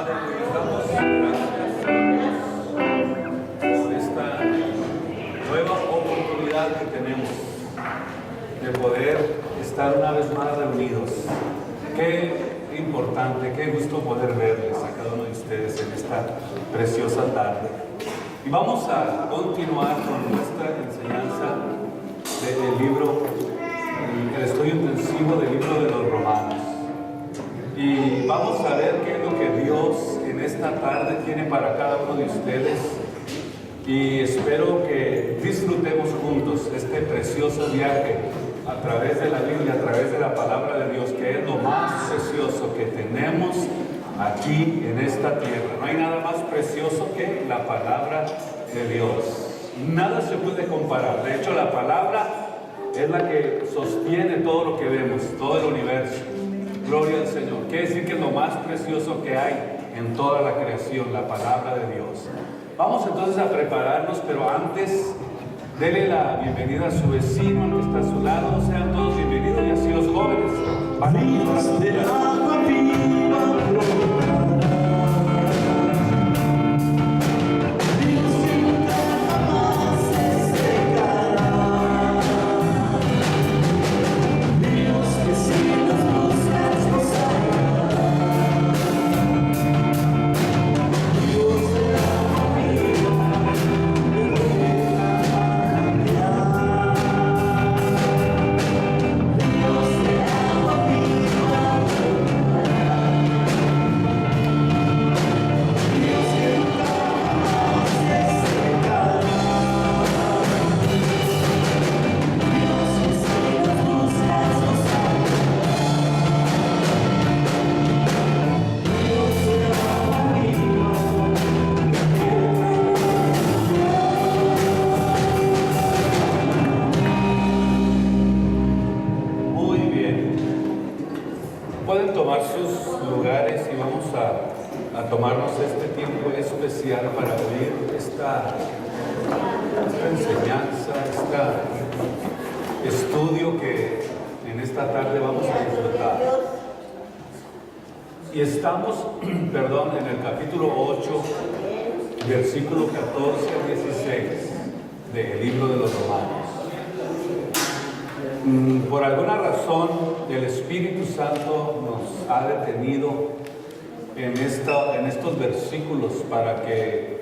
Padre, le damos gracias por esta nueva oportunidad que tenemos de poder estar una vez más reunidos. Qué importante, qué gusto poder verles a cada uno de ustedes en esta preciosa tarde. Y vamos a continuar con nuestra enseñanza del libro, el estudio intensivo del libro de los Romanos. Y vamos a ver qué es lo que Dios en esta tarde tiene para cada uno de ustedes. Y espero que disfrutemos juntos este precioso viaje a través de la Biblia, a través de la palabra de Dios, que es lo más precioso que tenemos aquí en esta tierra. No hay nada más precioso que la palabra de Dios. Nada se puede comparar. De hecho, la palabra es la que sostiene todo lo que vemos, todo el universo. Gloria al Señor. Quiere decir que es lo más precioso que hay en toda la creación, la palabra de Dios. Vamos entonces a prepararnos, pero antes, dele la bienvenida a su vecino, al que está a su lado. Sean todos bienvenidos, y así los jóvenes van a ir tomarnos este tiempo especial para oír esta enseñanza, este estudio que en esta tarde vamos a disfrutar. Y estamos, en el capítulo 8, versículo 14 al 16 del libro de los Romanos. Por alguna razón, el Espíritu Santo nos ha detenido en estos versículos para que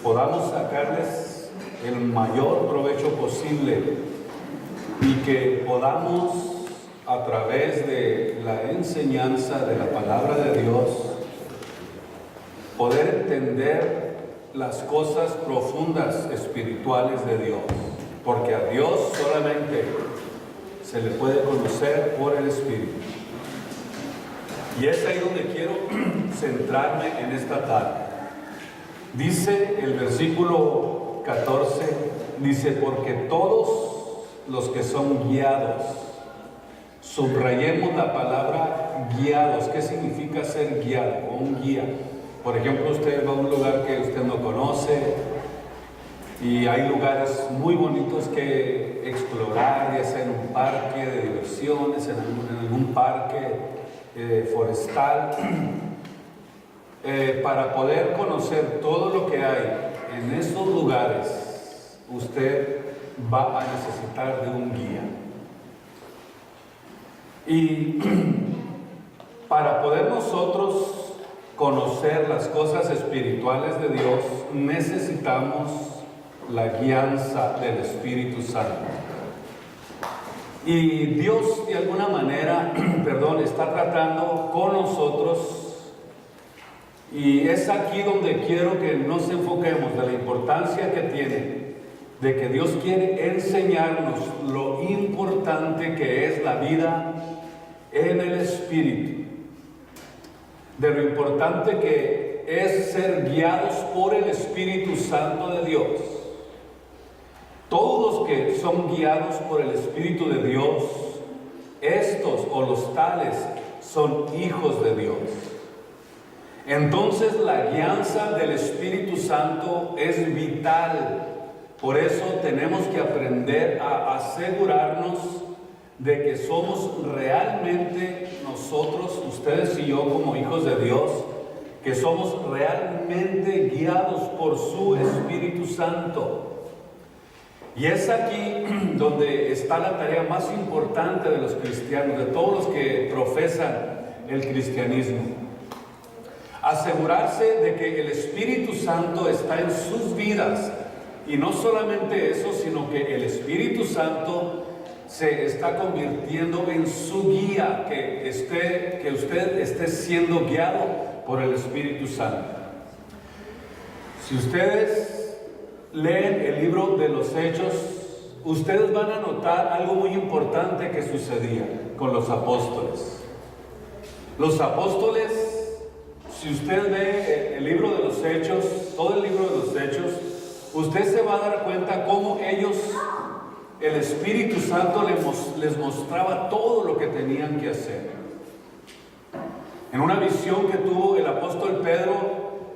podamos sacarles el mayor provecho posible y que podamos, a través de la enseñanza de la palabra de Dios, poder entender las cosas profundas espirituales de Dios, porque a Dios solamente se le puede conocer por el Espíritu. Y es ahí donde quiero centrarme en esta tarde. Dice el versículo 14, dice: porque todos los que son guiados, subrayemos la palabra guiados. ¿Qué significa ser guiado o un guía? Por ejemplo, usted va a un lugar que usted no conoce y hay lugares muy bonitos que explorar, ya sea en un parque de diversiones, en algún parque forestal, para poder conocer todo lo que hay en esos lugares. Usted va a necesitar de un guía, y para poder nosotros conocer las cosas espirituales de Dios necesitamos la guianza del Espíritu Santo. Y Dios de alguna manera, está tratando con nosotros, y es aquí donde quiero que nos enfoquemos de la importancia que tiene, de que Dios quiere enseñarnos lo importante que es la vida en el Espíritu, de lo importante que es ser guiados por el Espíritu Santo de Dios. Todos los que son guiados por el Espíritu de Dios, estos o los tales son hijos de Dios. Entonces la guianza del Espíritu Santo es vital. Por eso tenemos que aprender a asegurarnos de que somos realmente nosotros, ustedes y yo como hijos de Dios, que somos realmente guiados por su Espíritu Santo. Y es aquí donde está la tarea más importante de los cristianos, de todos los que profesan el cristianismo. Asegurarse de que el Espíritu Santo está en sus vidas. Y no solamente eso, sino que el Espíritu Santo se está convirtiendo en su guía, que usted esté siendo guiado por el Espíritu Santo. Si ustedes leen el libro de los Hechos, ustedes van a notar algo muy importante que sucedía con los apóstoles. Los apóstoles, si usted ve el libro de los Hechos, todo el libro de los Hechos, usted se va a dar cuenta cómo ellos, el Espíritu Santo les mostraba todo lo que tenían que hacer. En una visión que tuvo el apóstol Pedro,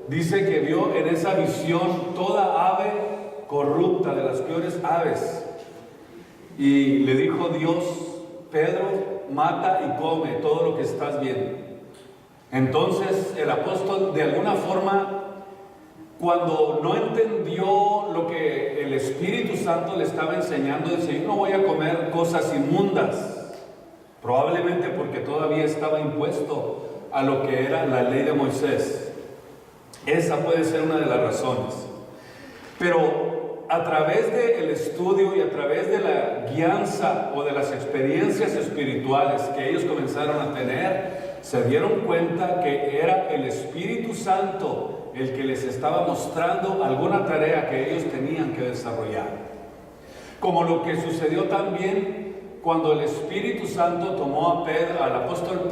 dice que vio en esa visión toda ave corrupta, de las peores aves. Y le dijo Dios: Pedro, mata y come todo lo que estás viendo. Entonces el apóstol, de alguna forma, cuando no entendió lo que el Espíritu Santo le estaba enseñando, dice: yo no voy a comer cosas inmundas. Probablemente porque todavía estaba impuesto a lo que era la ley de Moisés. Esa puede ser una de las razones. Pero a través del estudio y a través de la guianza o de las experiencias espirituales que ellos comenzaron a tener, se dieron cuenta que era el Espíritu Santo el que les estaba mostrando alguna tarea que ellos tenían que desarrollar. Como lo que sucedió también cuando el Espíritu Santo tomó al apóstol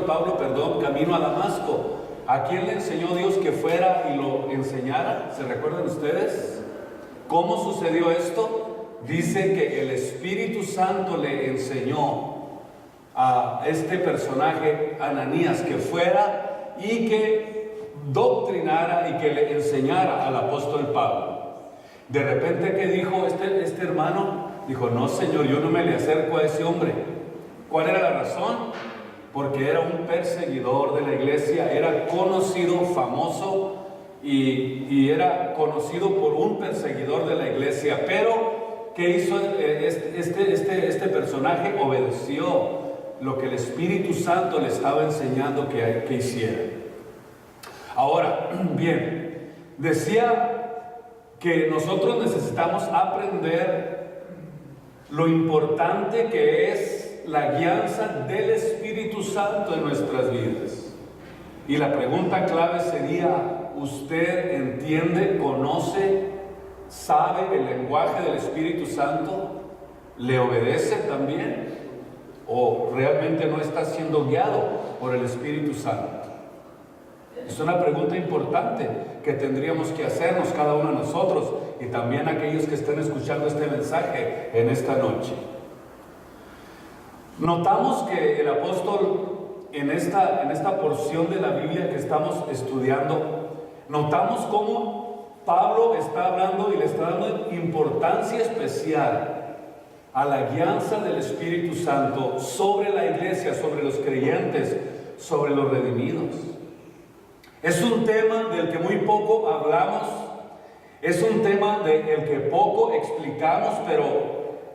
Pablo, camino a Damasco. ¿A quién le enseñó Dios que fuera y lo enseñara? ¿Se recuerdan ustedes? ¿Cómo sucedió esto? Dice que el Espíritu Santo le enseñó a este personaje, Ananías, que fuera y que doctrinara y que le enseñara al apóstol Pablo. De repente, ¿qué dijo este hermano? Dijo: no, Señor, yo no me le acerco a ese hombre. ¿Cuál era la razón? Porque era un perseguidor de la iglesia, era conocido, famoso, y era conocido por un perseguidor de la iglesia. Pero, ¿qué hizo este personaje? Obedeció lo que el Espíritu Santo le estaba enseñando que hiciera. Ahora, bien, decía que nosotros necesitamos aprender lo importante que es la guianza del Espíritu Santo en nuestras vidas. Y la pregunta clave sería: ¿usted entiende, conoce, sabe el lenguaje del Espíritu Santo? ¿Le obedece también? ¿O realmente no está siendo guiado por el Espíritu Santo? Es una pregunta importante que tendríamos que hacernos cada uno de nosotros, y también aquellos que estén escuchando este mensaje en esta noche. Notamos que el apóstol, en esta porción de la Biblia que estamos estudiando, notamos cómo Pablo está hablando y le está dando importancia especial a la guianza del Espíritu Santo sobre la iglesia, sobre los creyentes, sobre los redimidos. Es un tema del que muy poco hablamos, es un tema del que poco explicamos, pero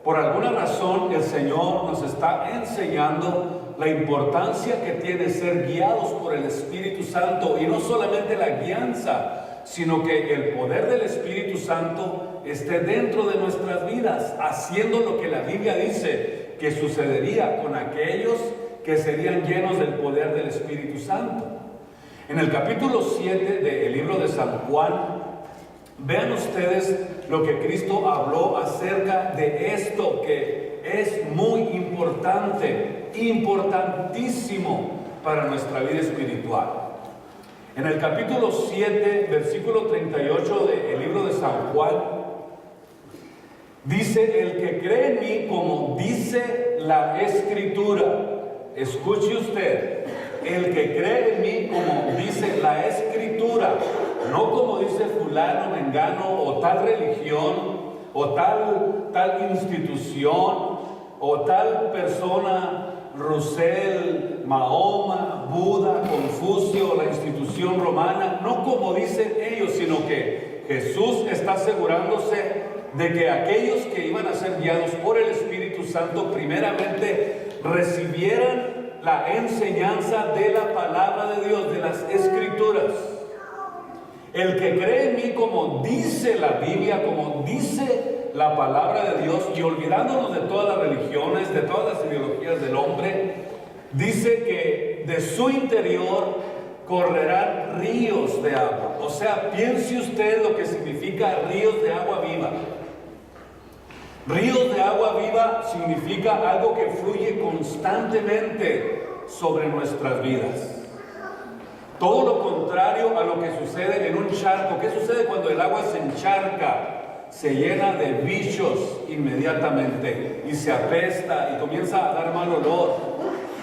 por alguna razón el Señor nos está enseñando la importancia que tiene ser guiados por el Espíritu Santo, y no solamente la guianza, sino que el poder del Espíritu Santo esté dentro de nuestras vidas, haciendo lo que la Biblia dice que sucedería con aquellos que serían llenos del poder del Espíritu Santo. En el capítulo 7 del libro de San Juan, vean ustedes lo que Cristo habló acerca de esto, que es muy importante, importantísimo para nuestra vida espiritual. En el capítulo 7, versículo 38 del libro de San Juan, dice: el que cree en mí, como dice la Escritura. Escuche usted: el que cree en mí, como dice la Escritura, no como dice fulano, mengano, o tal religión, o tal institución, o tal persona Russell, Mahoma, Buda, Confucio, la institución romana, no como dicen ellos, sino que Jesús está asegurándose de que aquellos que iban a ser guiados por el Espíritu Santo primeramente recibieran la enseñanza de la palabra de Dios, de las Escrituras. El que cree en mí, como dice la Biblia, como dice la palabra de Dios, y olvidándonos de todas las religiones, de todas las ideologías del hombre, dice que de su interior correrán ríos de agua. O sea, piense usted lo que significa ríos de agua viva. Ríos de agua viva significa algo que fluye constantemente sobre nuestras vidas. Todo lo contrario a lo que sucede en un charco. ¿Qué sucede cuando el agua se encharca? Se llena de bichos inmediatamente y se apesta y comienza a dar mal olor.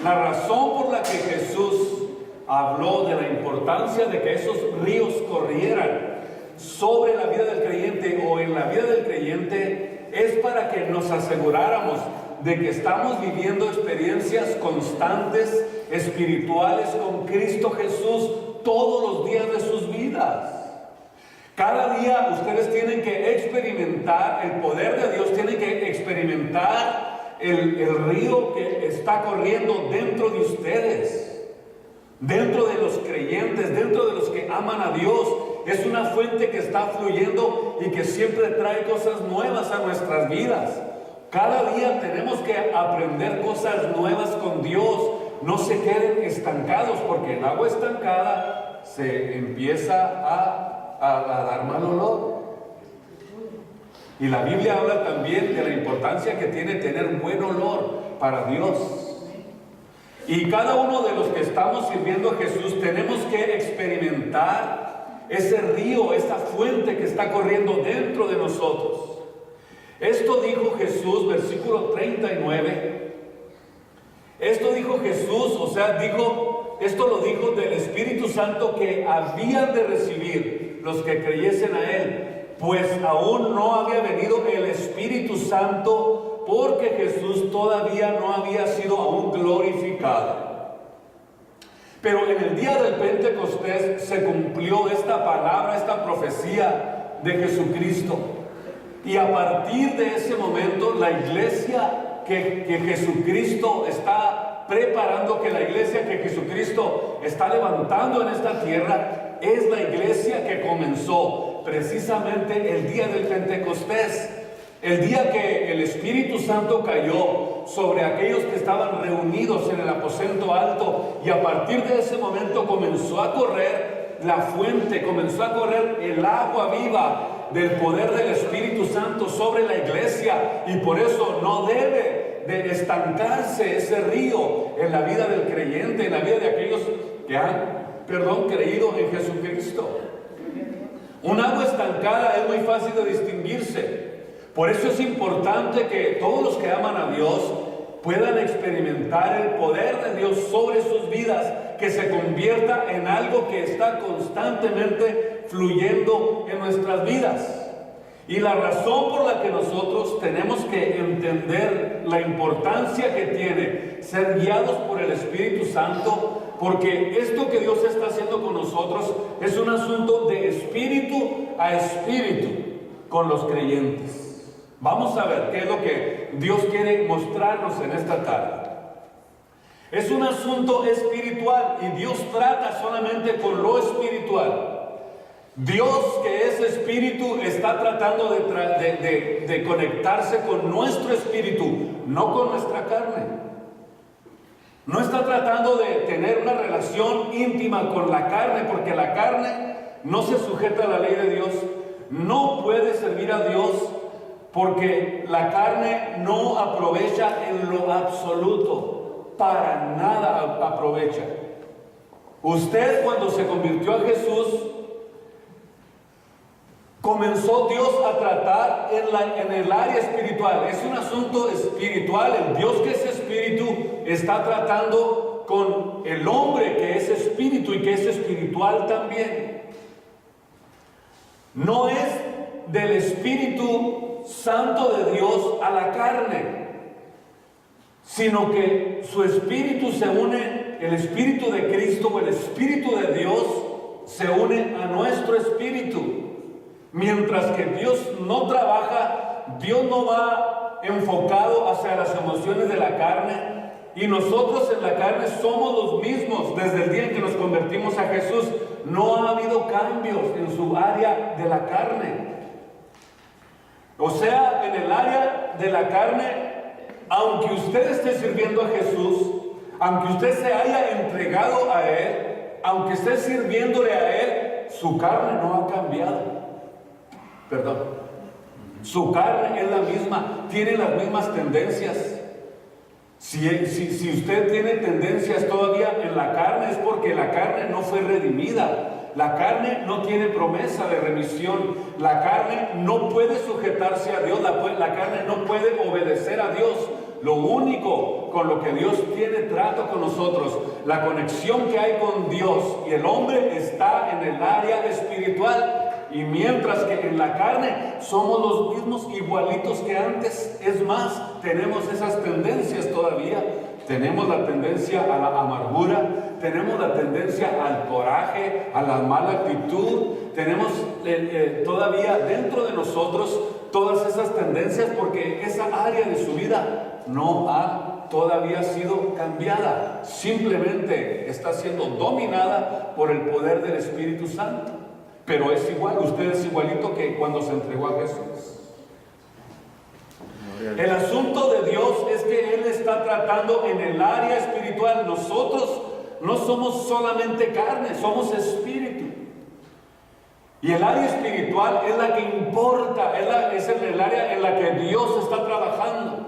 La razón por la que Jesús habló de la importancia de que esos ríos corrieran sobre la vida del creyente o en la vida del creyente es para que nos aseguráramos de que estamos viviendo experiencias constantes, espirituales con Cristo Jesús todos los días de sus vidas. Cada día ustedes tienen que experimentar el poder de Dios, tienen que experimentar el río que está corriendo dentro de ustedes, dentro de los creyentes, dentro de los que aman a Dios. Es una fuente que está fluyendo y que siempre trae cosas nuevas a nuestras vidas. Cada día tenemos que aprender cosas nuevas con Dios. No se queden estancados, porque el agua estancada se empieza a dar mal olor. Y la Biblia habla también de la importancia que tiene tener buen olor para Dios. Y cada uno de los que estamos sirviendo a Jesús tenemos que experimentar ese río, esa fuente que está corriendo dentro de nosotros. Esto dijo Jesús, versículo 39. Esto dijo Jesús, o sea, esto lo dijo del Espíritu Santo que habían de recibir los que creyesen a Él, pues aún no había venido el Espíritu Santo, porque Jesús todavía no había sido aún glorificado. Pero en el día del Pentecostés se cumplió esta palabra, esta profecía de Jesucristo. Y a partir de ese momento, la iglesia que Jesucristo está preparando, que la iglesia que Jesucristo está levantando en esta tierra, es la iglesia que comenzó precisamente el día del Pentecostés. El día que el Espíritu Santo cayó sobre aquellos que estaban reunidos en el aposento alto, y a partir de ese momento comenzó a correr la fuente, comenzó a correr el agua viva del poder del Espíritu Santo sobre la iglesia, y por eso no debe de estancarse ese río en la vida del creyente, en la vida de aquellos que han, creído en Jesucristo. Un agua estancada es muy fácil de distinguirse. Por eso es importante que todos los que aman a Dios puedan experimentar el poder de Dios sobre sus vidas, que se convierta en algo que está constantemente fluyendo en nuestras vidas. Y la razón por la que nosotros tenemos que entender la importancia que tiene ser guiados por el Espíritu Santo, porque esto que Dios está haciendo con nosotros es un asunto de espíritu a espíritu con los creyentes. Vamos a ver qué es lo que Dios quiere mostrarnos en esta tarde. Es un asunto espiritual y Dios trata solamente con lo espiritual. Dios, que es espíritu, está tratando de conectarse con nuestro espíritu, no con nuestra carne. No está tratando de tener una relación íntima con la carne, porque la carne no se sujeta a la ley de Dios, no puede servir a Dios, porque la carne no aprovecha en lo absoluto, para nada aprovecha. Usted, cuando se convirtió a Jesús, comenzó Dios a tratar en el área espiritual. Es un asunto espiritual. El Dios que es espíritu está tratando con el hombre que es espíritu y que es espiritual también. No es del Espíritu Santo de Dios a la carne, sino que su espíritu se une, el espíritu de Cristo o el espíritu de Dios se une a nuestro espíritu. Mientras que Dios no trabaja, Dios no va enfocado hacia las emociones de la carne, y nosotros en la carne somos los mismos desde el día en que nos convertimos a Jesús. No ha habido cambios en su área de la carne. O sea, en el área de la carne, aunque usted esté sirviendo a Jesús, aunque usted se haya entregado a Él, aunque esté sirviéndole a Él, su carne no ha cambiado. Perdón. Su carne es la misma, tiene las mismas tendencias. Si usted tiene tendencias todavía en la carne, es porque la carne no fue redimida. La carne no tiene promesa de remisión. La carne no puede sujetarse a Dios. La carne no puede obedecer a Dios. Lo único con lo que Dios tiene trato con nosotros, la conexión que hay con Dios y el hombre, está en el área espiritual. Y mientras que en la carne somos los mismos, igualitos que antes. Es más, tenemos esas tendencias todavía. Tenemos la tendencia a la amargura, tenemos la tendencia al coraje, a la mala actitud. Tenemos todavía dentro de nosotros todas esas tendencias, porque esa área de su vida no ha todavía sido cambiada. Simplemente está siendo dominada por el poder del Espíritu Santo. Pero es igual, usted es igualito que cuando se entregó a Jesús. El asunto de Dios es que Él está tratando en el área espiritual. Nosotros no somos solamente carne, somos espíritu. Y el área espiritual es la que importa, es el área en la que Dios está trabajando.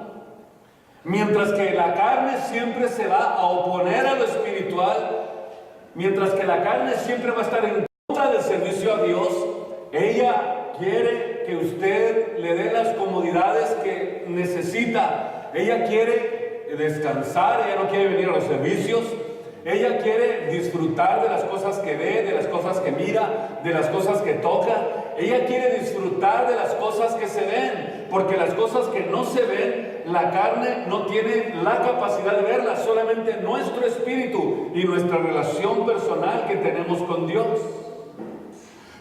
Mientras que la carne siempre se va a oponer a lo espiritual, mientras que la carne siempre va a estar en contra del servicio a Dios, ella quiere que usted le dé las comodidades que necesita. Ella quiere descansar, ella no quiere venir a los servicios. Ella quiere disfrutar de las cosas que ve, de las cosas que mira, de las cosas que toca. Ella quiere disfrutar de las cosas que se ven, porque las cosas que no se ven, la carne no tiene la capacidad de verlas, solamente nuestro espíritu y nuestra relación personal que tenemos con Dios.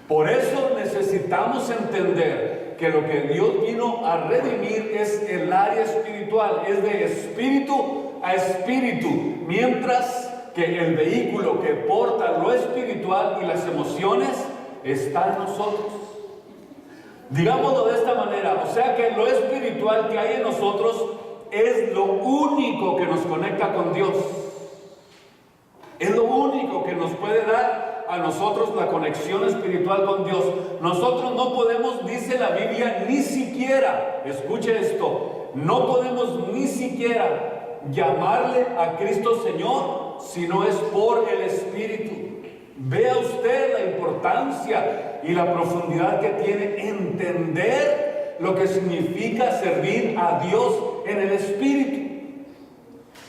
Por eso necesitamos entender que lo que Dios vino a redimir es el área espiritual, es de espíritu a espíritu, mientras que el vehículo que porta lo espiritual y las emociones está en nosotros. Digámoslo de esta manera, o sea que lo espiritual que hay en nosotros es lo único que nos conecta con Dios. Es lo único que nos puede dar a nosotros la conexión espiritual con Dios. Nosotros no podemos, dice la Biblia, ni siquiera, escuche esto, no podemos ni siquiera llamarle a Cristo Señor si no es por el Espíritu. Vea usted la importancia y la profundidad que tiene entender lo que significa servir a Dios en el Espíritu.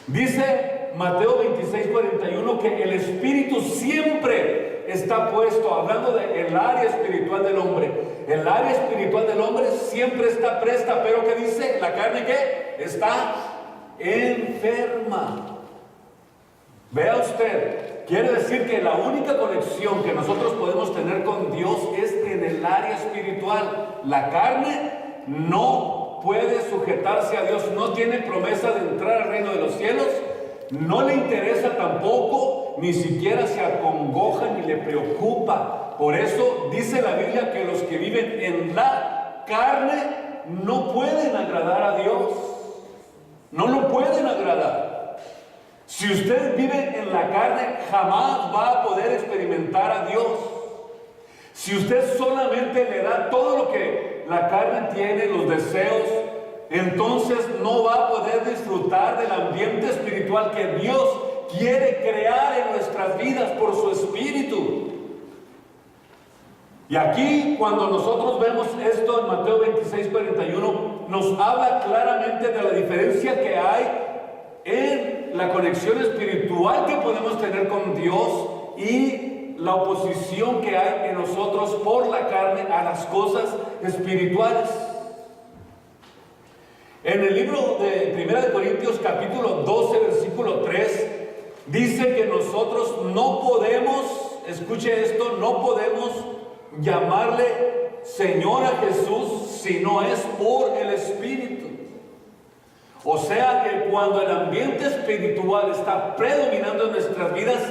Dice Mateo 26:41 que el Espíritu siempre está puesto, hablando del área espiritual del hombre. El área espiritual del hombre siempre está presta, pero ¿qué dice? La carne, ¿qué? Está enferma. Vea usted, quiere decir que la única conexión que nosotros podemos tener con Dios es en el área espiritual. La carne no puede sujetarse a Dios, no tiene promesa de entrar al reino de los cielos, no le interesa tampoco, ni siquiera se acongoja ni le preocupa. Por eso dice la Biblia que los que viven en la carne no pueden agradar a Dios, no lo pueden agradar. Si usted vive en la carne, jamás va a poder experimentar a Dios. Si usted solamente le da todo lo que la carne tiene, los deseos, entonces no va a poder disfrutar del ambiente espiritual que Dios quiere crear en nuestras vidas por su Espíritu. Y aquí, cuando nosotros vemos esto en Mateo 26:41, nos habla claramente de la diferencia que hay en la conexión espiritual que podemos tener con Dios y la oposición que hay en nosotros por la carne a las cosas espirituales. En el libro de 1 Corintios capítulo 12, versículo 3, dice que nosotros no podemos, escuche esto, no podemos llamarle Señor a Jesús si no es por el Espíritu. O sea que cuando el ambiente espiritual está predominando en nuestras vidas,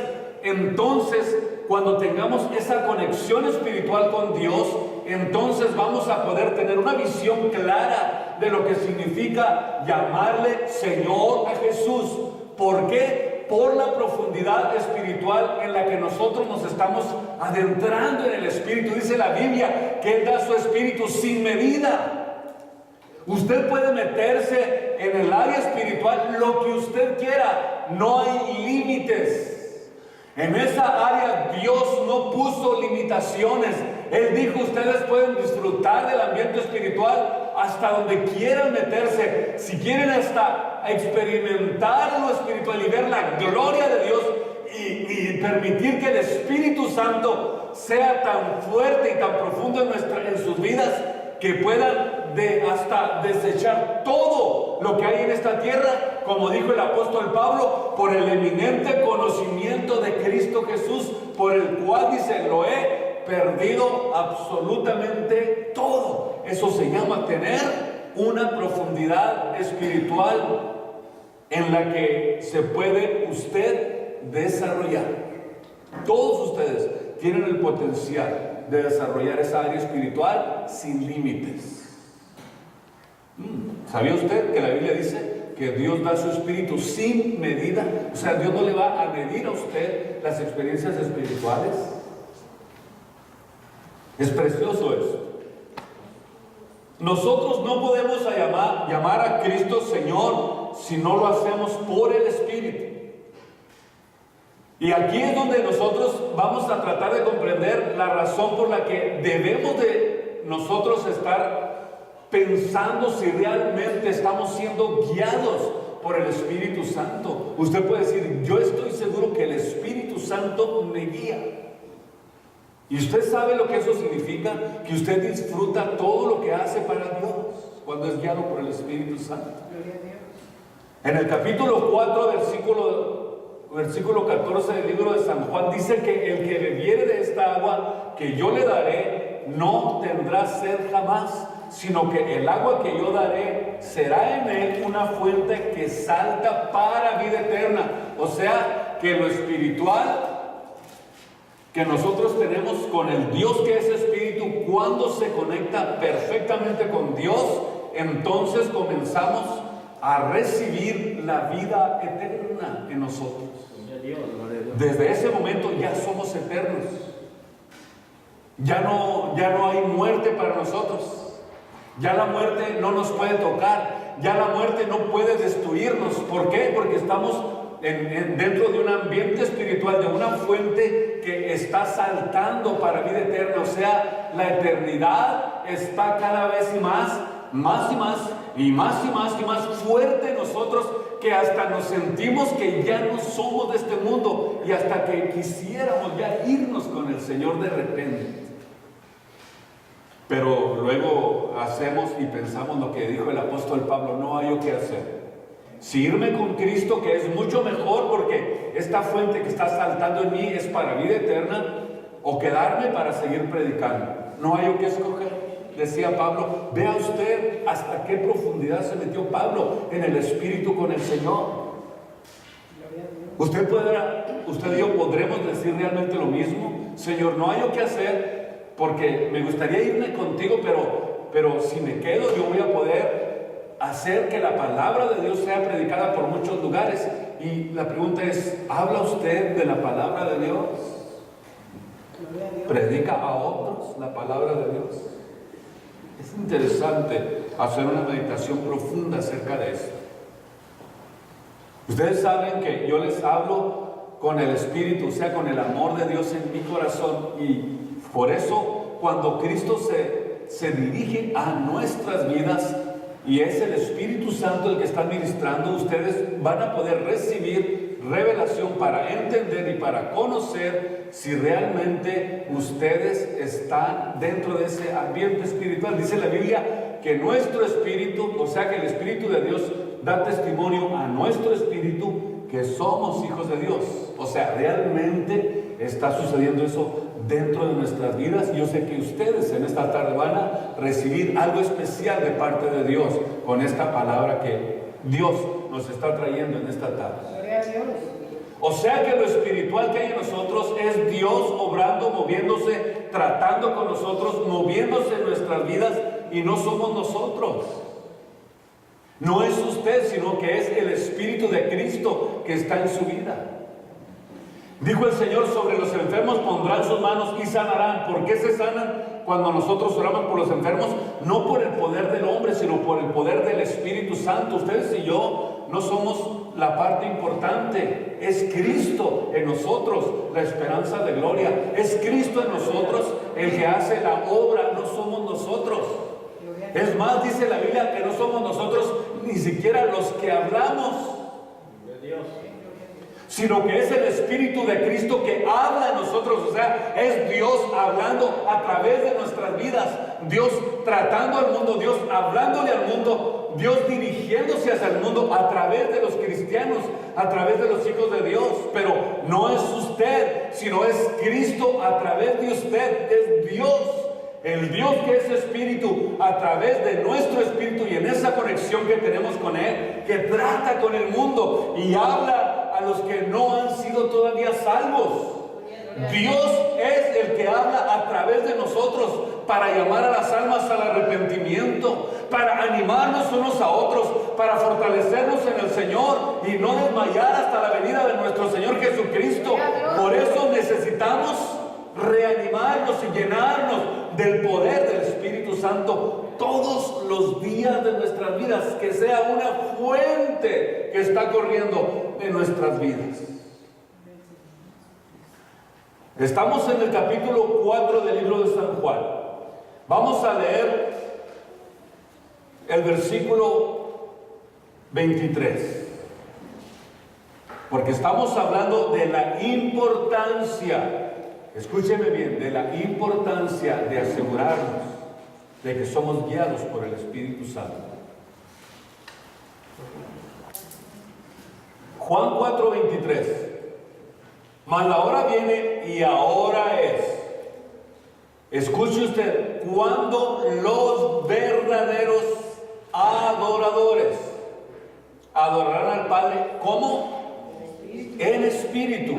entonces cuando tengamos esa conexión espiritual con Dios, entonces vamos a poder tener una visión clara de lo que significa llamarle Señor a Jesús. ¿Por qué? Por la profundidad espiritual en la que nosotros nos estamos adentrando en el Espíritu. Dice la Biblia que Él da su Espíritu sin medida. Usted puede meterse en el área espiritual lo que usted quiera, no hay límites. En esa área Dios no puso limitaciones. Él dijo, ustedes pueden disfrutar del ambiente espiritual hasta donde quieran meterse. Si quieren hasta experimentar lo espiritual y ver la gloria de Dios y permitir que el Espíritu Santo sea tan fuerte y tan profundo en sus vidas, que puedan hasta desechar todo lo que hay en esta tierra, como dijo el apóstol Pablo, por el eminente conocimiento de Cristo Jesús, por el cual dice, lo he perdido absolutamente todo. Eso se llama tener una profundidad espiritual en la que se puede usted desarrollar. Todos ustedes tienen el potencial de desarrollar esa área espiritual sin límites. ¿Sabía usted que la Biblia dice que Dios da su Espíritu sin medida? O sea, Dios no le va a medir a usted las experiencias espirituales. Es precioso eso. Nosotros no podemos llamar a Cristo Señor si no lo hacemos por el Espíritu. Y aquí es donde nosotros vamos a tratar de comprender la razón por la que debemos de nosotros estar pensando si realmente estamos siendo guiados por el Espíritu Santo. Usted puede decir, yo estoy seguro que el Espíritu Santo me guía. Y usted sabe lo que eso significa, que usted disfruta todo lo que hace para Dios cuando es guiado por el Espíritu Santo. En el capítulo 4, versículo 14 del libro de San Juan, dice que el que bebiere de esta agua que yo le daré no tendrá sed jamás, sino que el agua que yo daré será en él una fuente que salta para vida eterna. O sea, que lo espiritual que nosotros tenemos con el Dios que es Espíritu, cuando se conecta perfectamente con Dios, entonces comenzamos a recibir la vida eterna en nosotros. Desde ese momento ya somos eternos. Ya no hay muerte para nosotros. Ya la muerte no nos puede tocar. Ya la muerte no puede destruirnos. ¿Por qué? Porque estamos dentro de un ambiente espiritual, de una fuente que está saltando para vida eterna. O sea, la eternidad está cada vez más fuerte en nosotros, que hasta nos sentimos que ya no somos de este mundo y hasta que quisiéramos ya irnos con el Señor de repente. Pero luego hacemos y pensamos lo que dijo el apóstol Pablo, no hay qué hacer. Si irme con Cristo, que es mucho mejor porque esta fuente que está saltando en mí es para vida eterna, o quedarme para seguir predicando. No hay que escoger. Decía Pablo, vea usted hasta qué profundidad se metió Pablo en el Espíritu con el Señor. Usted y yo podremos decir realmente lo mismo. Señor, no hay qué hacer porque me gustaría irme contigo, pero si me quedo yo voy a poder hacer que la palabra de Dios sea predicada por muchos lugares. Y la pregunta es, ¿habla usted de la palabra de Dios? ¿Predica a otros la palabra de Dios? Es interesante hacer una meditación profunda acerca de esto. Ustedes saben que yo les hablo con el Espíritu, o sea, con el amor de Dios en mi corazón, y por eso cuando Cristo se dirige a nuestras vidas y es el Espíritu Santo el que está ministrando, ustedes van a poder recibir revelación para entender y para conocer si realmente ustedes están dentro de ese ambiente espiritual. Dice la Biblia que nuestro espíritu, o sea que el Espíritu de Dios da testimonio a nuestro espíritu que somos hijos de Dios. O sea, realmente está sucediendo eso dentro de nuestras vidas. Yo sé que ustedes en esta tarde van a recibir algo especial de parte de Dios con esta palabra que Dios nos está trayendo en esta tarde. Gloria a Dios. O sea que lo espiritual que hay en nosotros es Dios obrando, moviéndose, tratando con nosotros, moviéndose en nuestras vidas, y no somos nosotros. No es usted, sino que es el Espíritu de Cristo que está en su vida. Dijo el Señor: sobre los enfermos pondrán sus manos y sanarán. ¿Por qué se sanan cuando nosotros oramos por los enfermos? No por el poder del hombre, sino por el poder del Espíritu Santo. Ustedes y yo no somos la parte importante. Es Cristo en nosotros, la esperanza de gloria. Es Cristo en nosotros el que hace la obra, no somos nosotros. Es más, dice la Biblia que no somos nosotros ni siquiera los que hablamos de Dios, sino que es el Espíritu de Cristo que habla en nosotros. O sea, es Dios hablando a través de nuestras vidas, Dios tratando al mundo, Dios hablándole al mundo, Dios dirigiéndose hacia el mundo a través de los cristianos, a través de los hijos de Dios. Pero no es usted, sino es Cristo a través de usted. Es Dios, el Dios que es Espíritu, a través de nuestro espíritu y en esa conexión que tenemos con Él, que trata con el mundo y habla a los que no han sido todavía salvos. Dios es el que habla a través de nosotros para llamar a las almas al arrepentimiento, para animarnos unos a otros, para fortalecernos en el Señor y no desmayar hasta la venida de nuestro Señor Jesucristo. Por eso necesitamos reanimarnos y llenarnos del poder del Espíritu Santo todos los días de nuestras vidas, que sea una fuente que está corriendo en nuestras vidas. Estamos en el capítulo 4 del libro de San Juan. Vamos a leer el versículo 23, porque estamos hablando de la importancia, escúcheme bien, de la importancia de asegurarnos de que somos guiados por el Espíritu Santo. Juan 4:23. Mas la hora viene y ahora es. Escuche usted, cuando los verdaderos adoradores adorarán al Padre, ¿cómo? En espíritu.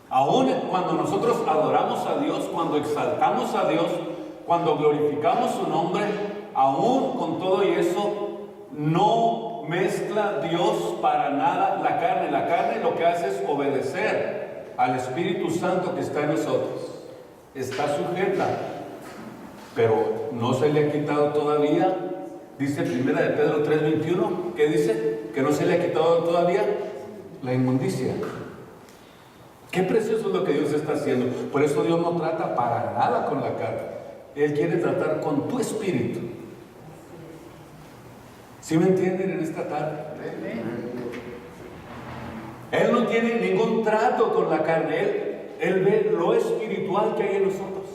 Aún cuando nosotros adoramos a Dios, cuando exaltamos a Dios, cuando glorificamos su nombre, aún con todo y eso, no mezcla Dios para nada la carne. La carne lo que hace es obedecer al Espíritu Santo que está en nosotros. Está sujeta, pero no se le ha quitado todavía. Dice 1 de Pedro 3:21, ¿qué dice? Que no se le ha quitado todavía la inmundicia. Qué precioso es lo que Dios está haciendo. Por eso Dios no trata para nada con la carne. Él quiere tratar con tu espíritu. ¿Sí me entienden en esta tarde? Él no tiene ningún trato con la carne. Él ve lo espiritual que hay en nosotros.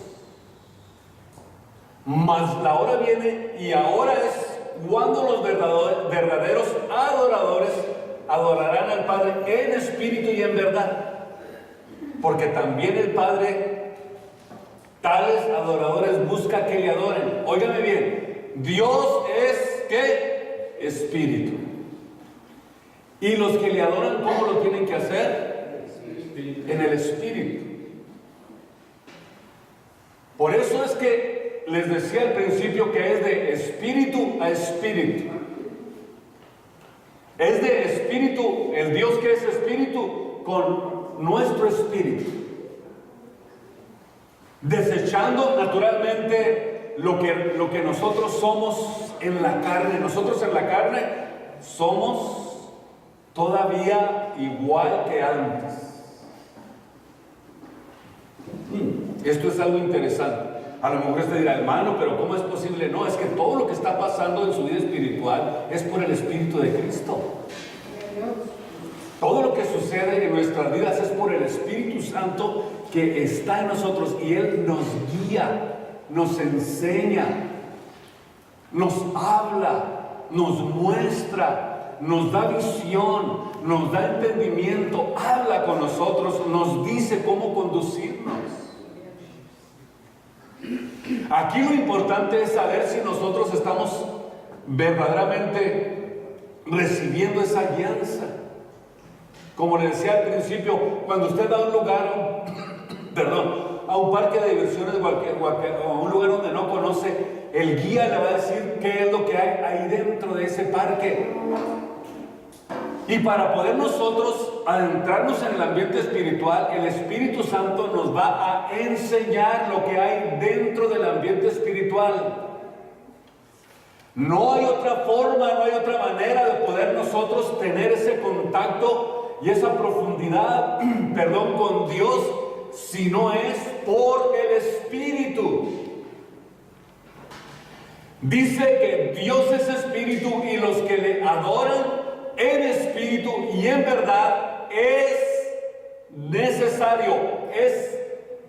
Mas la hora viene y ahora es cuando los verdaderos adoradores adorarán al Padre en espíritu y en verdad. Porque también el Padre tales adoradores busca que le adoren. Óigame bien, Dios es ¿qué? Espíritu. Y los que le adoran, ¿cómo lo tienen que hacer? En el Espíritu. Por eso es que les decía al principio que es de espíritu a espíritu. Es de espíritu, el Dios que es espíritu, con nuestro espíritu. Desechando naturalmente lo que nosotros somos en la carne. Nosotros en la carne somos todavía igual que antes. Esto es algo interesante. A lo mejor usted dirá, hermano, pero ¿cómo es posible? No, es que todo lo que está pasando en su vida espiritual es por el Espíritu de Cristo. Todo lo que sucede en nuestras vidas es por el Espíritu Santo que está en nosotros y Él nos guía, nos enseña, nos habla, nos muestra, nos da visión, nos da entendimiento, habla con nosotros, nos dice cómo conducirnos. Aquí lo importante es saber si nosotros estamos verdaderamente recibiendo esa guianza. Como le decía al principio, cuando usted va a un lugar, a un parque de diversiones o a un lugar donde no conoce, el guía le va a decir qué es lo que hay ahí dentro de ese parque. Y para poder nosotros adentrarnos en el ambiente espiritual, el Espíritu Santo nos va a enseñar lo que hay dentro del ambiente espiritual. No hay otra forma, no hay otra manera de poder nosotros tener ese contacto y esa profundidad, con Dios, si no es por el Espíritu. Dice que Dios es Espíritu y los que le adoran en espíritu y en verdad es necesario, es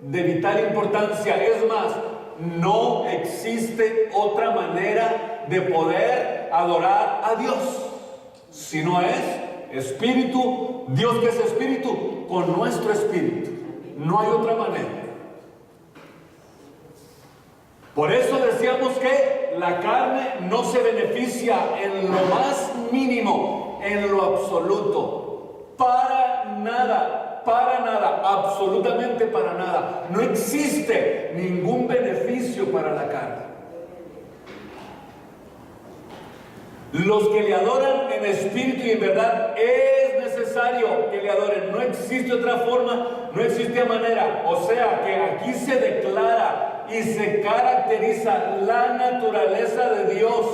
de vital importancia. Es más, no existe otra manera de poder adorar a Dios si no es espíritu, Dios que es espíritu, con nuestro espíritu. No hay otra manera. Por eso decíamos que la carne no se beneficia en lo más mínimo, en lo absoluto. Para nada, absolutamente para nada. No existe ningún beneficio para la carne. Los que le adoran en espíritu y en verdad es necesario que le adoren. No existe otra forma, no existe manera. O sea que aquí se declara y se caracteriza la naturaleza de Dios,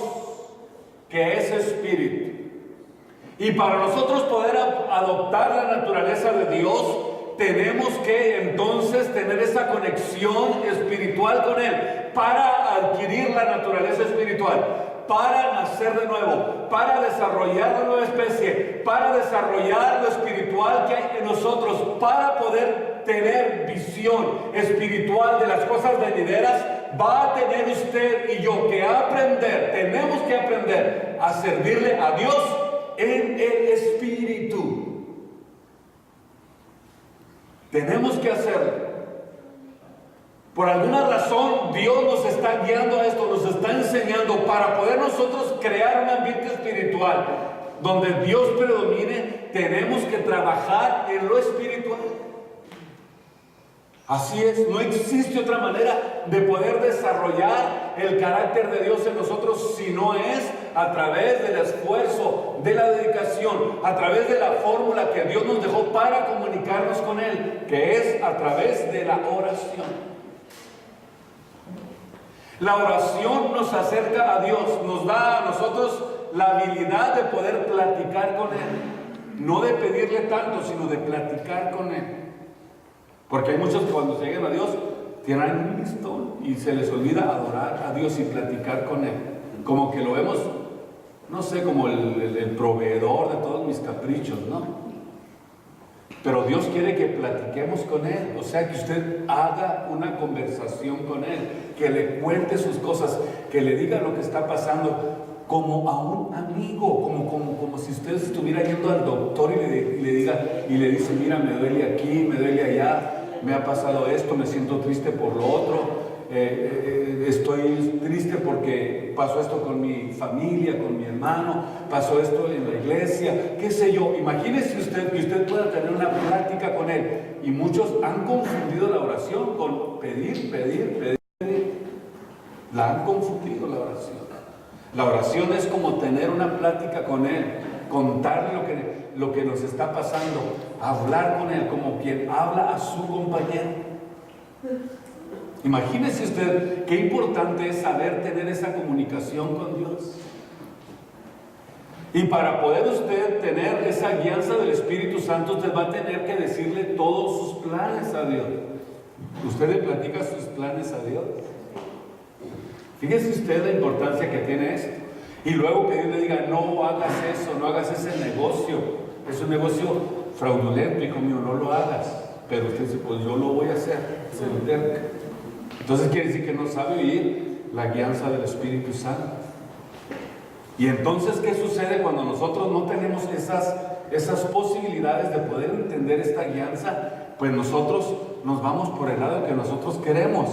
que es espíritu. Y para nosotros poder adoptar la naturaleza de Dios, tenemos que entonces tener esa conexión espiritual con Él para adquirir la naturaleza espiritual, para nacer de nuevo, para desarrollar la nueva especie, para desarrollar lo espiritual que hay en nosotros, para poder tener visión espiritual de las cosas venideras. Va a tener usted y yo que aprender, tenemos que aprender a servirle a Dios en el Espíritu. Tenemos que hacerlo. Por alguna razón Dios nos está guiando a esto, nos está enseñando para poder nosotros crear un ambiente espiritual donde Dios predomine. Tenemos que trabajar en lo espiritual. Así es, no existe otra manera de poder desarrollar el carácter de Dios en nosotros si no es a través del esfuerzo, de la dedicación, a través de la fórmula que Dios nos dejó para comunicarnos con Él, que es a través de la oración. La oración nos acerca a Dios, nos da a nosotros la habilidad de poder platicar con Él. No de pedirle tanto, sino de platicar con Él. Porque hay muchos que cuando se llegan a Dios tienen un listón y se les olvida adorar a Dios y platicar con Él. Como que lo vemos, no sé, como el proveedor de todos mis caprichos, ¿no? Pero Dios quiere que platiquemos con Él, o sea, que usted haga una conversación con Él, que le cuente sus cosas, que le diga lo que está pasando, como a un amigo, como si usted estuviera yendo al doctor y le diga, y le dice, mira, me duele aquí, me duele allá, me ha pasado esto, me siento triste por lo otro, estoy triste porque pasó esto con mi familia, con mi hermano, pasó esto en la iglesia, qué sé yo. Imagínese usted que usted pueda tener una plática con Él. Y muchos han confundido la oración con pedir. La han confundido la oración. La oración es como tener una plática con Él, contarle lo que nos está pasando, hablar con Él como quien habla a su compañero. Imagínese usted qué importante es saber tener esa comunicación con Dios. Y para poder usted tener esa guianza del Espíritu Santo, usted va a tener que decirle todos sus planes a Dios. ¿Usted le platica sus planes a Dios? Fíjese usted la importancia que tiene esto. Y luego que Dios le diga, no hagas eso, no hagas ese negocio. Es un negocio fraudulento, hijo mío, no lo hagas. Pero usted dice, pues yo lo voy a hacer. Se enterca. Entonces quiere decir que no sabe oír la guianza del Espíritu Santo. Y entonces, ¿qué sucede cuando nosotros no tenemos esas posibilidades de poder entender esta guianza? Pues nosotros nos vamos por el lado que nosotros queremos.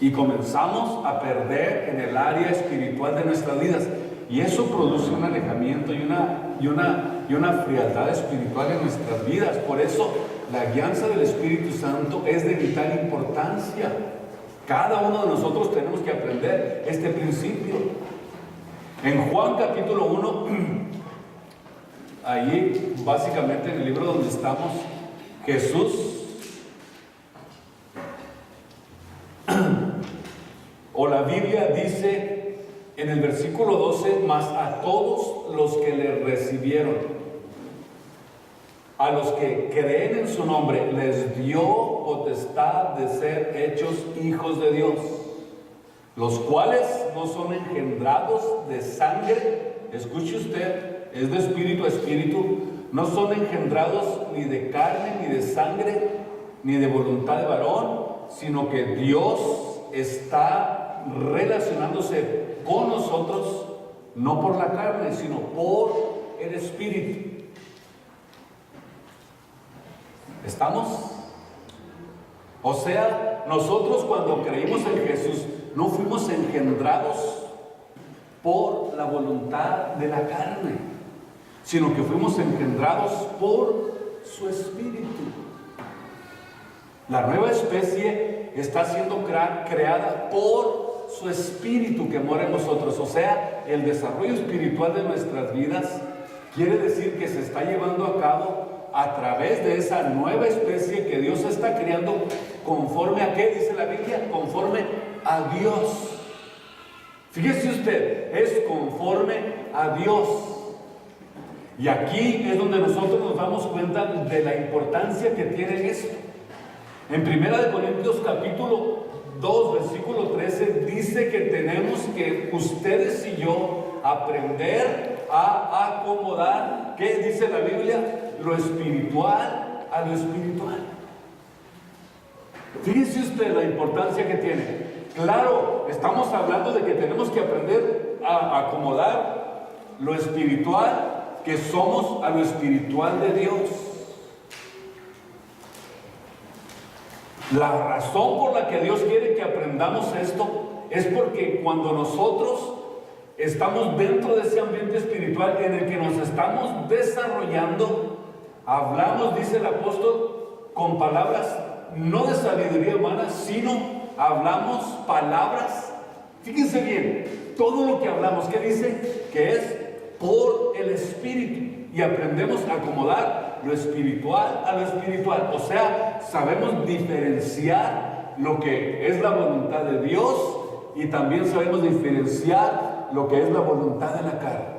Y comenzamos a perder en el área espiritual de nuestras vidas. Y eso produce un alejamiento y una frialdad espiritual en nuestras vidas. Por eso la guianza del Espíritu Santo es de vital importancia. Cada uno de nosotros tenemos que aprender este principio. En Juan capítulo 1, ahí básicamente en el libro donde estamos, Jesús o la Biblia dice en el versículo 12: mas a todos los que le recibieron, a los que creen en su nombre, les dio potestad de ser hechos hijos de Dios, los cuales no son engendrados de sangre, escuche usted, es de espíritu a espíritu, no son engendrados ni de carne, ni de sangre, ni de voluntad de varón, sino que Dios está relacionándose con nosotros, no por la carne, sino por el espíritu. ¿Estamos? O sea, nosotros cuando creímos en Jesús, no fuimos engendrados por la voluntad de la carne, sino que fuimos engendrados por su espíritu. La nueva especie está siendo creada por su espíritu que mora en nosotros. O sea, el desarrollo espiritual de nuestras vidas quiere decir que se está llevando a cabo a través de esa nueva especie que Dios está creando. ¿Conforme a qué dice la Biblia? Conforme a Dios. Fíjese usted, es conforme a Dios. Y aquí es donde nosotros nos damos cuenta de la importancia que tiene esto. En 1 Corintios capítulo 2, versículo 13, dice que tenemos que ustedes y yo aprender a acomodar, ¿qué dice la Biblia? Lo espiritual a lo espiritual. Fíjese usted la importancia que tiene. Claro, estamos hablando de que tenemos que aprender a acomodar lo espiritual que somos a lo espiritual de Dios. La razón por la que Dios quiere que aprendamos esto es porque cuando nosotros estamos dentro de ese ambiente espiritual en el que nos estamos desarrollando, hablamos, dice el apóstol, con palabras no de sabiduría humana, sino hablamos palabras, fíjense bien, todo lo que hablamos, ¿qué dice? Que es por el Espíritu, y aprendemos a acomodar lo espiritual a lo espiritual. O sea, sabemos diferenciar lo que es la voluntad de Dios y también sabemos diferenciar lo que es la voluntad de la carne.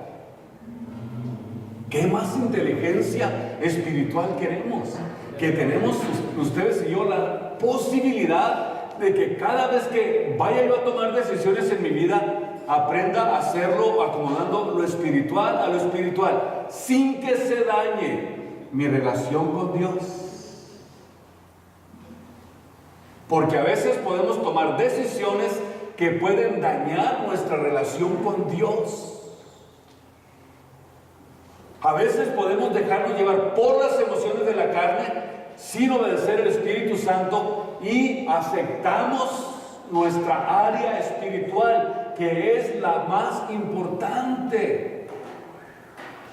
¿Qué más inteligencia espiritual queremos? Que tenemos ustedes y yo la posibilidad de que cada vez que vaya yo a tomar decisiones en mi vida, aprenda a hacerlo acomodando lo espiritual a lo espiritual, sin que se dañe mi relación con Dios. Porque a veces podemos tomar decisiones que pueden dañar nuestra relación con Dios. A veces podemos dejarnos llevar por las emociones de la carne sin obedecer el Espíritu Santo y aceptamos nuestra área espiritual, que es la más importante.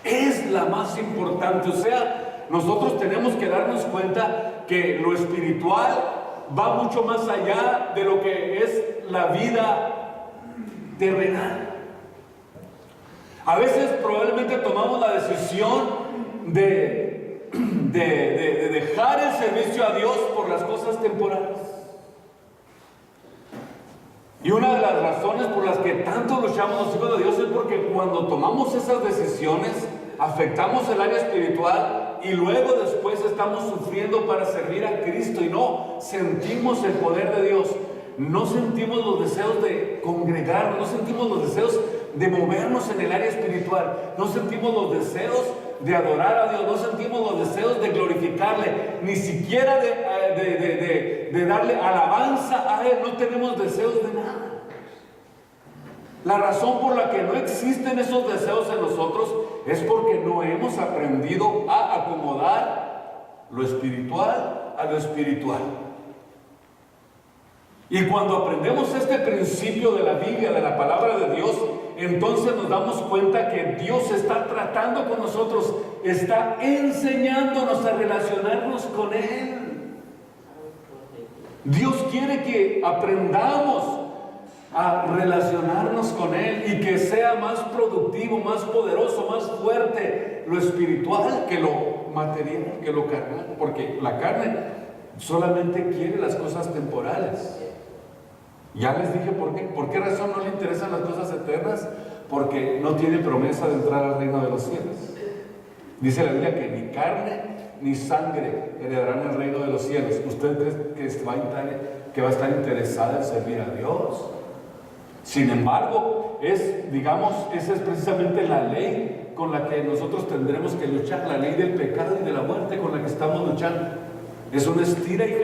Es la más importante. O sea, nosotros tenemos que darnos cuenta que lo espiritual va mucho más allá de lo que es la vida terrenal. A veces probablemente tomamos la decisión de dejar el servicio a Dios por las cosas temporales. Y una de las razones por las que tanto luchamos los hijos de Dios es porque cuando tomamos esas decisiones afectamos el área espiritual y luego después estamos sufriendo para servir a Cristo y no sentimos el poder de Dios, no sentimos los deseos de congregarnos, no sentimos los deseos de movernos en el área espiritual, no sentimos los deseos de adorar a Dios, no sentimos los deseos de glorificarle, ni siquiera de darle alabanza a Él, no tenemos deseos de nada. La razón por la que no existen esos deseos en nosotros es porque no hemos aprendido a acomodar lo espiritual a lo espiritual. Y cuando aprendemos este principio de la Biblia, de la palabra de Dios, entonces nos damos cuenta que Dios está tratando con nosotros, está enseñándonos a relacionarnos con Él. Dios quiere que aprendamos a relacionarnos con Él y que sea más productivo, más poderoso, más fuerte lo espiritual que lo material, que lo carnal, porque la carne solamente quiere las cosas temporales. Ya les dije por qué. ¿Por qué razón no le interesan las cosas eternas? Porque no tiene promesa de entrar al reino de los cielos. Dice la Biblia que ni carne ni sangre heredarán el reino de los cielos. ¿Usted cree que va a estar interesada en servir a Dios? Sin embargo, esa es precisamente la ley con la que nosotros tendremos que luchar, la ley del pecado y de la muerte con la que estamos luchando. Es una estira y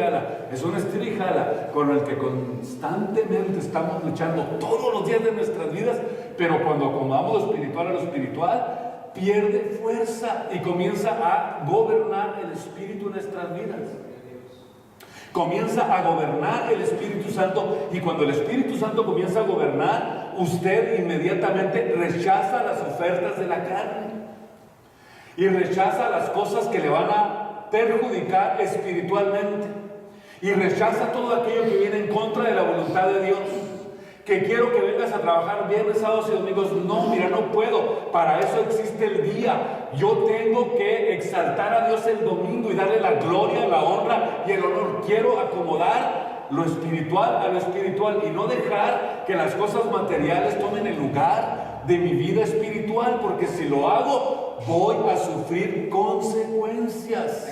jala con el que constantemente estamos luchando todos los días de nuestras vidas, pero cuando acomodamos lo espiritual a lo espiritual, pierde fuerza y comienza a gobernar el Espíritu en nuestras vidas. Comienza a gobernar el Espíritu Santo, y cuando el Espíritu Santo comienza a gobernar, usted inmediatamente rechaza las ofertas de la carne y rechaza las cosas que le van a perjudicar espiritualmente, y rechaza todo aquello que viene en contra de la voluntad de Dios. Que quiero que vengas a trabajar viernes, sábados y domingos. No, mira, no puedo. Para eso existe el día. Yo tengo que exaltar a Dios el domingo y darle la gloria, la honra y el honor. Quiero acomodar lo espiritual a lo espiritual y no dejar que las cosas materiales tomen el lugar de mi vida espiritual, porque si lo hago voy a sufrir consecuencias.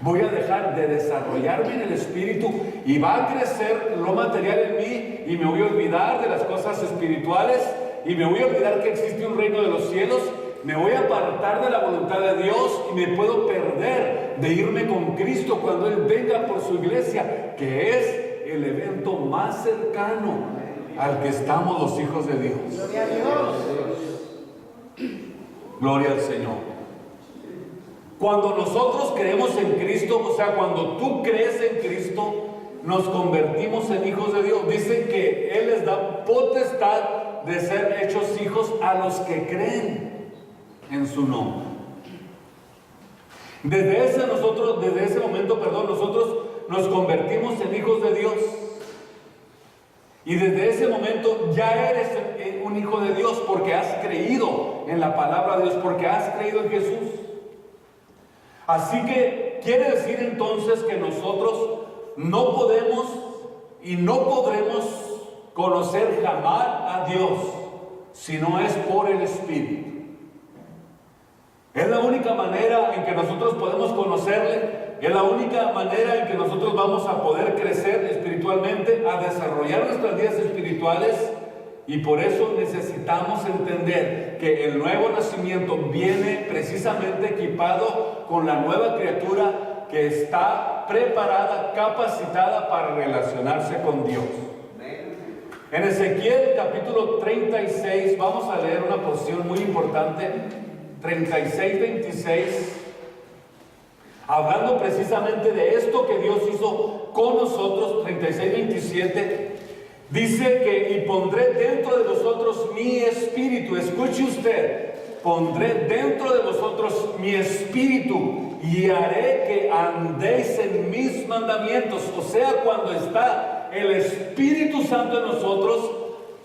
Voy a dejar de desarrollarme en el espíritu y va a crecer lo material en mí, y me voy a olvidar de las cosas espirituales, y me voy a olvidar que existe un reino de los cielos. Me voy a apartar de la voluntad de Dios y me puedo perder de irme con Cristo cuando Él venga por su iglesia, que es el evento más cercano al que estamos los hijos de Dios. Gloria a Dios. Gloria al Señor. Cuando nosotros creemos en Cristo, o sea, cuando tú crees en Cristo, nos convertimos en hijos de Dios. Dice que Él les da potestad de ser hechos hijos a los que creen en su nombre. Desde ese momento, nosotros nos convertimos en hijos de Dios. Y desde ese momento ya eres un hijo de Dios, porque has creído en la palabra de Dios, porque has creído en Jesús. Así que quiere decir entonces que nosotros no podemos y no podremos conocer jamás a Dios si no es por el Espíritu. Es la única manera en que nosotros podemos conocerle, es la única manera en que nosotros vamos a poder crecer espiritualmente, a desarrollar nuestras vidas espirituales. Y por eso necesitamos entender que el nuevo nacimiento viene precisamente equipado con la nueva criatura que está preparada, capacitada para relacionarse con Dios. En Ezequiel capítulo 36 vamos a leer una porción muy importante, 36-26, hablando precisamente de esto que Dios hizo con nosotros. 36-27 dice que: y pondré dentro de vosotros mi espíritu. Escuche usted: pondré dentro de vosotros mi espíritu y haré que andéis en mis mandamientos. O sea, cuando está el Espíritu Santo en nosotros,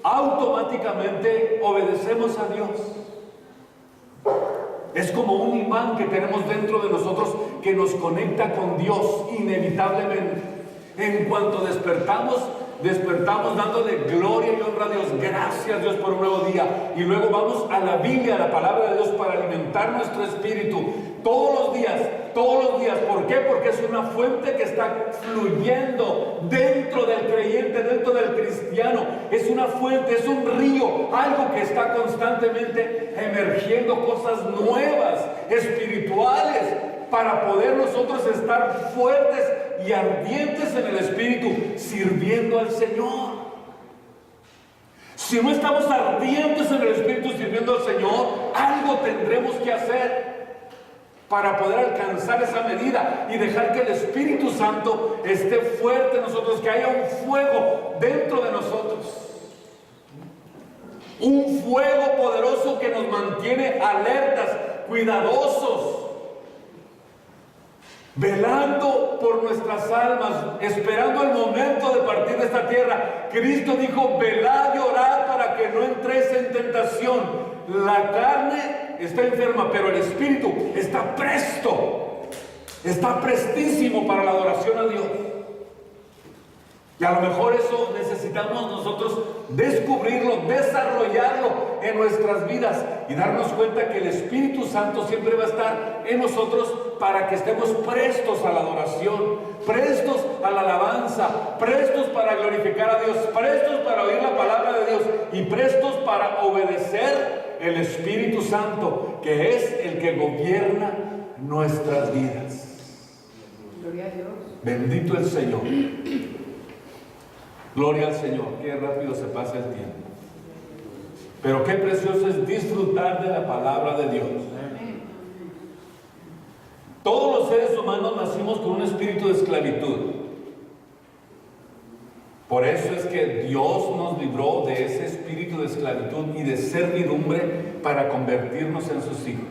automáticamente obedecemos a Dios. Es como un imán que tenemos dentro de nosotros que nos conecta con Dios inevitablemente. En cuanto despertamos dándole gloria y honra a Dios. Gracias, Dios, por un nuevo día. Y luego vamos a la Biblia, a la palabra de Dios, para alimentar nuestro espíritu todos los días. ¿Por qué? Porque es una fuente que está fluyendo dentro del creyente, dentro del cristiano. Es una fuente, es un río, algo que está constantemente emergiendo cosas nuevas, espirituales, para poder nosotros estar fuertes y ardientes en el Espíritu, sirviendo al Señor. Si no estamos ardientes en el Espíritu sirviendo al Señor, algo tendremos que hacer para poder alcanzar esa medida y dejar que el Espíritu Santo esté fuerte en nosotros, que haya un fuego dentro de nosotros. Un fuego poderoso que nos mantiene alertas, cuidadosos, velando por nuestras almas, esperando el momento de partir de esta tierra. Cristo dijo: velad y orad para que no entréis en tentación. La carne está enferma, pero el Espíritu está presto, está prestísimo para la adoración a Dios. Y a lo mejor eso necesitamos nosotros descubrirlo, desarrollarlo en nuestras vidas y darnos cuenta que el Espíritu Santo siempre va a estar en nosotros para que estemos prestos a la adoración, prestos a la alabanza, prestos para glorificar a Dios, prestos para oír la palabra de Dios y prestos para obedecer el Espíritu Santo, que es el que gobierna nuestras vidas. Gloria a Dios. Bendito el Señor. Gloria al Señor. Qué rápido se pasa el tiempo. Pero qué precioso es disfrutar de la palabra de Dios. Todos los seres humanos nacimos con un espíritu de esclavitud. Por eso es que Dios nos libró de ese espíritu de esclavitud y de servidumbre para convertirnos en sus hijos.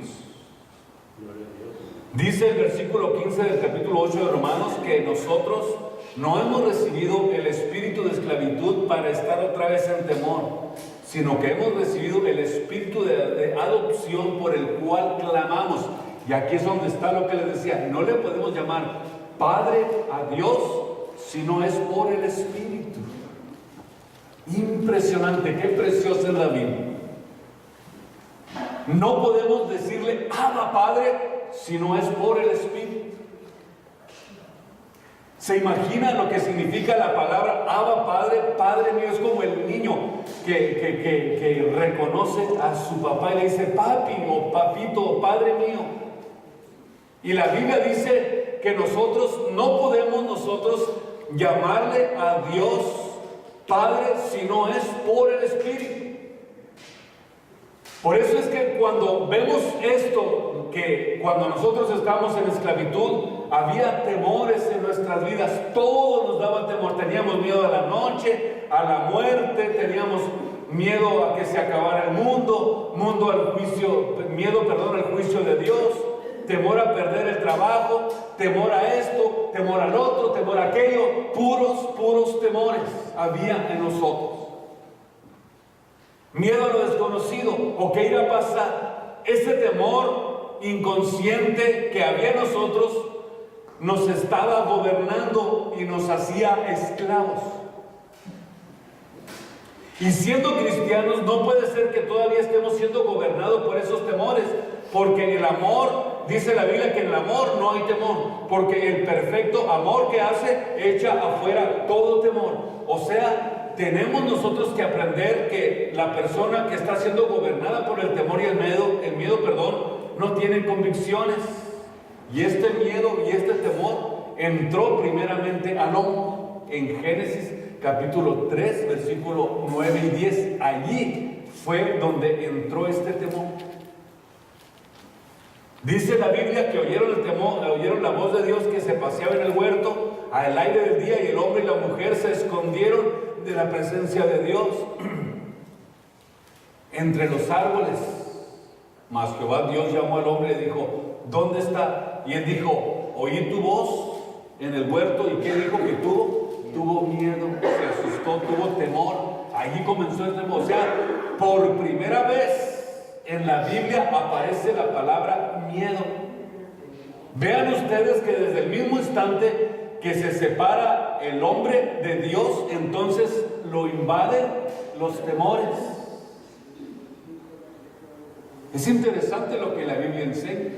Dice el versículo 15 del capítulo 8 de Romanos que nosotros no hemos recibido el espíritu de esclavitud para estar otra vez en temor, sino que hemos recibido el espíritu de adopción por el cual clamamos. Y aquí es donde está lo que les decía: no le podemos llamar Padre a Dios si no es por el Espíritu. Impresionante, qué preciosa es la Biblia. No podemos decirle Abba Padre si no es por el Espíritu. ¿Se imagina lo que significa la palabra Abba Padre? Padre mío, es como el niño que reconoce a su papá y le dice papi o papito o padre mío. Y la Biblia dice que nosotros no podemos llamarle a Dios Padre si no es por el Espíritu. Por eso es que cuando vemos esto, que cuando nosotros estábamos en esclavitud, había temores en nuestras vidas, todo nos daba temor, teníamos miedo a la noche, a la muerte, teníamos miedo a que se acabara el mundo, miedo al juicio de Dios, temor a perder el trabajo, temor a esto, temor al otro, temor a aquello, puros temores había en nosotros. Miedo a lo desconocido, o qué irá a pasar. Ese temor inconsciente que había en nosotros nos estaba gobernando y nos hacía esclavos. Y siendo cristianos, no puede ser que todavía estemos siendo gobernados por esos temores, porque en el amor, dice la Biblia que en el amor no hay temor, porque el perfecto amor que hace echa afuera todo temor. O sea, tenemos nosotros que aprender que la persona que está siendo gobernada por el temor y el miedo, no tiene convicciones. Y este miedo y este temor entró primeramente al hombre en Génesis capítulo 3, versículo 9 y 10. Allí fue donde entró este temor. Dice la Biblia que oyeron la voz de Dios que se paseaba en el huerto al aire del día, y el hombre y la mujer se escondieron de la presencia de Dios entre los árboles. Mas Jehová Dios llamó al hombre y dijo: ¿dónde está? Y él dijo: oí tu voz en el huerto. ¿Y qué dijo que tuvo? Tuvo miedo, se asustó, tuvo temor. Allí comenzó el temor. O sea, por primera vez en la Biblia aparece la palabra miedo. Vean ustedes que desde el mismo instante que se separa el hombre de Dios, entonces lo invaden los temores. Es interesante lo que la Biblia enseña.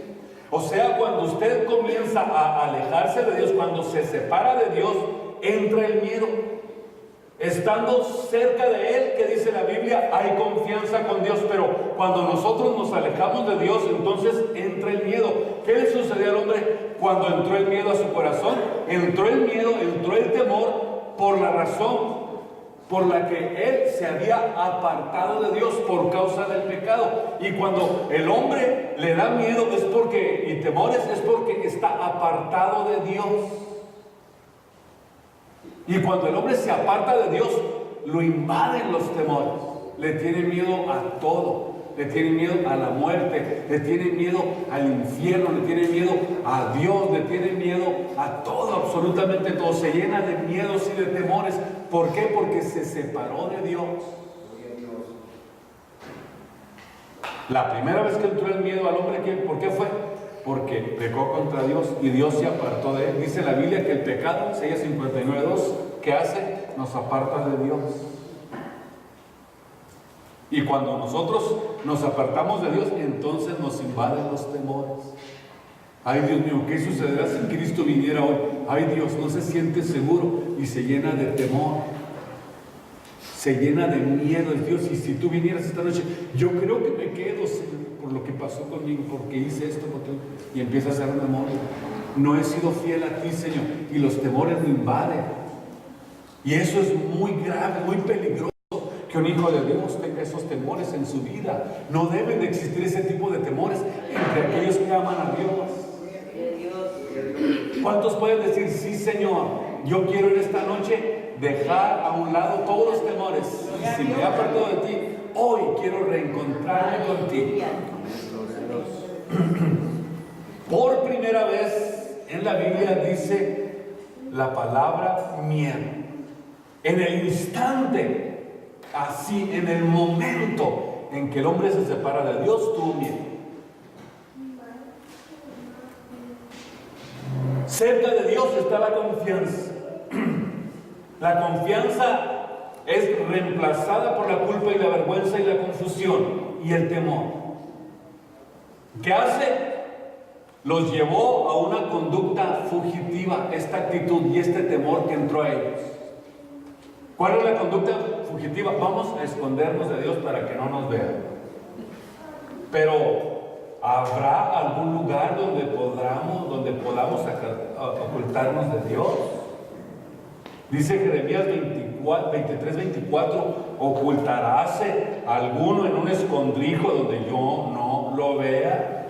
O sea, cuando usted comienza a alejarse de Dios, cuando se separa de Dios, entra el miedo. Estando cerca de Él, que dice la Biblia, hay confianza con Dios, pero cuando nosotros nos alejamos de Dios, entonces entra el miedo. ¿Qué le sucedió al hombre cuando entró el miedo a su corazón? Entró el miedo, entró el temor por la razón por la que él se había apartado de Dios por causa del pecado. Y cuando el hombre le da miedo es porque, y temores, es porque está apartado de Dios. Y cuando el hombre se aparta de Dios, lo invaden los temores. Le tiene miedo a todo. Le tiene miedo a la muerte, le tiene miedo al infierno, le tiene miedo a Dios, le tiene miedo a todo, absolutamente todo. Se llena de miedos y de temores. ¿Por qué? Porque se separó de Dios. La primera vez que entró el miedo al hombre, ¿por qué fue? Porque pecó contra Dios y Dios se apartó de él. Dice la Biblia que el pecado, Isaías 59:2, ¿qué hace? Nos aparta de Dios. Y cuando nosotros nos apartamos de Dios, entonces nos invaden los temores. Ay, Dios mío, ¿qué sucederá si Cristo viniera hoy? Ay, Dios, no se siente seguro y se llena de temor. Se llena de miedo, Dios. Y si tú vinieras esta noche, yo creo que me quedo por lo que pasó conmigo, porque hice esto, y empieza a hacer memoria. No he sido fiel a ti, Señor. Y los temores me invaden. Y eso es muy grave, muy peligroso. Que un hijo de Dios tenga esos temores en su vida. No deben de existir ese tipo de temores entre aquellos que aman a Dios. ¿Cuántos pueden decir, sí, Señor, yo quiero en esta noche dejar a un lado todos los temores, y si me he apartado de ti, hoy quiero reencontrarme contigo? Por primera vez en la Biblia dice la palabra miedo. En el instante, así, en el momento en que el hombre se separa de Dios, tuvo miedo. Cerca de Dios está la confianza. La confianza es reemplazada por la culpa y la vergüenza y la confusión y el temor. ¿Qué hace? Los llevó a una conducta fugitiva, esta actitud y este temor que entró a ellos. ¿Cuál es la conducta fugitiva? Vamos a escondernos de Dios para que no nos vean. Pero ¿habrá algún lugar donde podamos ocultarnos de Dios? Dice Jeremías 23:24, ¿ocultaráse alguno en un escondrijo donde yo no lo vea?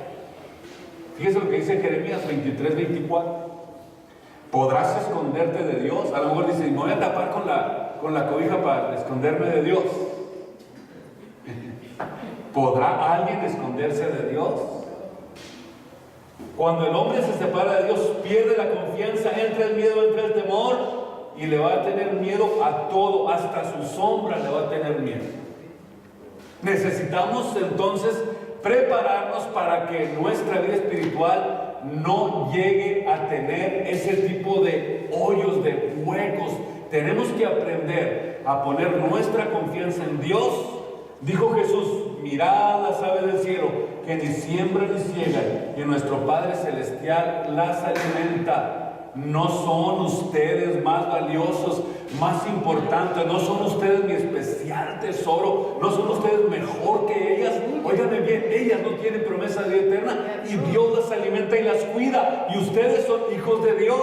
Fíjese lo que dice Jeremías 23:24. ¿Podrás esconderte de Dios? A lo mejor dice, me voy a tapar con la cobija para esconderme de Dios. ¿Podrá alguien esconderse de Dios? Cuando el hombre se separa de Dios, pierde la confianza, entra el miedo, entra el temor, y le va a tener miedo a todo, hasta su sombra le va a tener miedo. Necesitamos entonces prepararnos para que nuestra vida espiritual no llegue a tener ese tipo de hoyos, de huecos. Tenemos que aprender a poner nuestra confianza en Dios. Dijo Jesús, mirad las aves del cielo, que ni siembran ni ciegan, y nuestro Padre Celestial las alimenta. ¿No son ustedes más valiosos, más importantes? ¿No son ustedes mi especial tesoro? ¿No son ustedes mejor que ellas? Óiganme bien, ellas no tienen promesa de vida eterna y Dios las alimenta y las cuida. Y ustedes son hijos de Dios.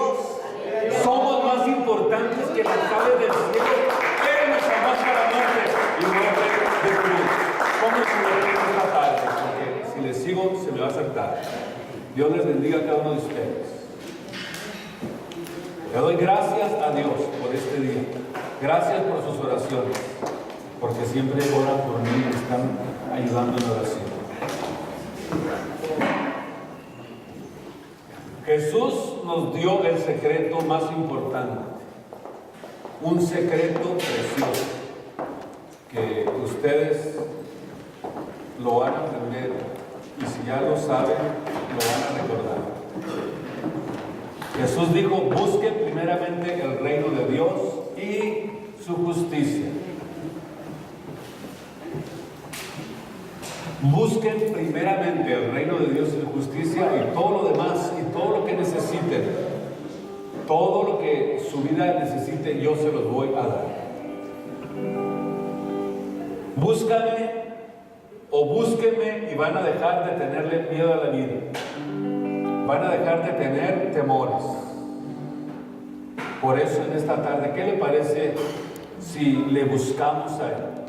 Somos más importantes que las aves del cielo. Él nos amó hasta la muerte y no de cruz. Pónganse de pie esta tarde, porque si les sigo se me va a hacer tarde. Dios les bendiga a cada uno de ustedes. Le doy gracias a Dios por este día. Gracias por sus oraciones, porque siempre oran por mí y están ayudando en oración. Jesús nos dio el secreto más importante, un secreto precioso, que ustedes lo van a aprender y si ya lo saben, lo van a recordar. Jesús dijo, busquen primeramente el reino de Dios y su justicia. Busquen primeramente el reino de Dios y su justicia, y todo lo demás, y todo lo que necesiten, todo lo que su vida necesite, yo se los voy a dar. Búscame o búsquenme y van a dejar de tenerle miedo a la vida. Van a dejar de tener temores. Por eso en esta tarde, ¿qué le parece si le buscamos a Él.